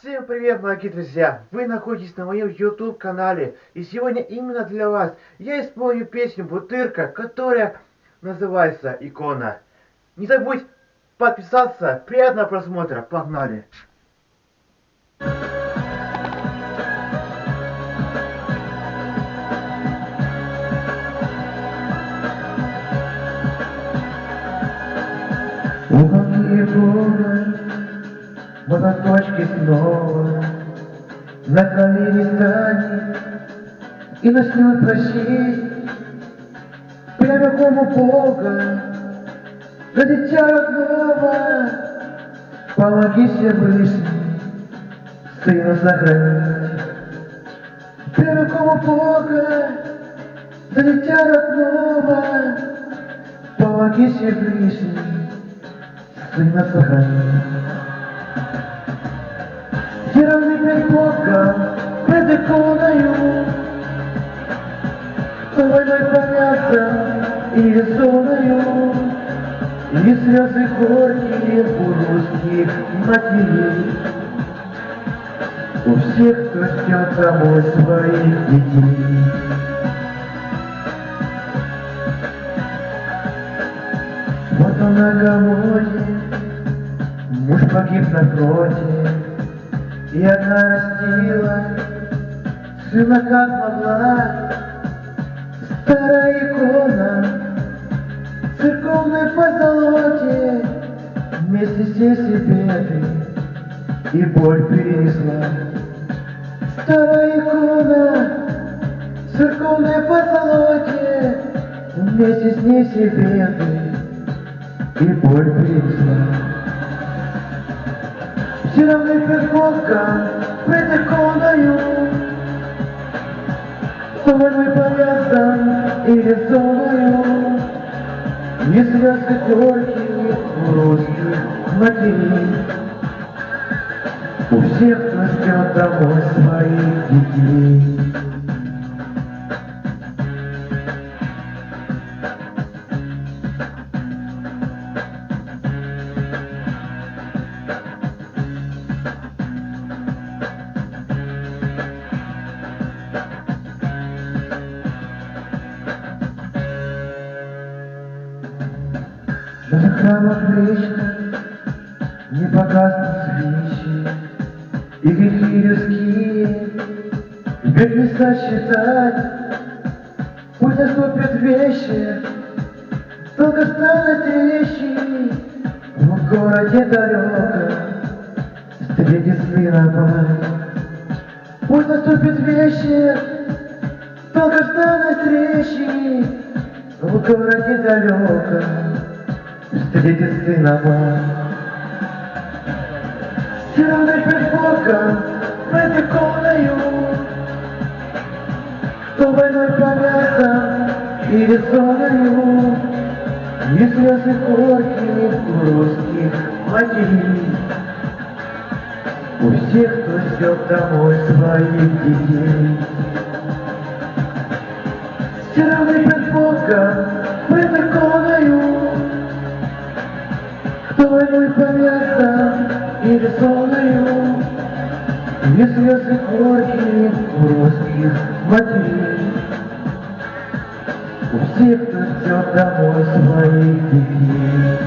Всем привет, дорогие друзья! Вы находитесь на моем YouTube канале, и сегодня именно для вас я исполню песню Бутырка, которая называется «Икона». Не забудь подписаться, приятного просмотра, погнали! Вот от точки снова на колени станет и начнет просить прямиком у Бога за дитя родного. Помоги Всевышний сына сохранить. Прямиком у Бога за дитя родного. Помоги Всевышний сына сохранить. Я равный перед Богом, пред иконою, кто войной повязан и резоною, и слезы горькие у русских матерей, у всех, кто ждет домой своих детей. Вот он на Голгофе, муж погиб на фронте, и одна растила сына как могла. Старая икона церковной позолоте вместе все беды и боль перенесла. Старая икона церковной позолоте вместе с ней все беды и боль перенесла. Все равны пред Богом, пред иконою, кто войной повязан и резоною, и слезы горькие у русских матерей, у всех, кто ждет домой своих детей. На храмах вечно не погаснут свечи, и грехи людские век не сосчитать. Пусть наступит вечер долгожданной трещины, в городе далеко встретит сына мать. Пусть наступит вечер долгожданной трещины, в городе далеко встретит сына мать. Все равно пред Богом, пред иконою, кто войной повязан и резоною, и слезы горькие у русских матерей, у всех, кто ждет домой своих детей. Все равно пред Богом, пред иконою, кто войной повязан и резоною, и слезы горькие у русских матерей, у всех, кто ждет домой своих детей.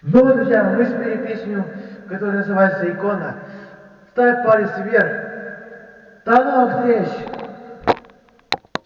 Ну вот, друзья, мы спели песню, которая называется «Икона». Ставь палец вверх. До новых встреч!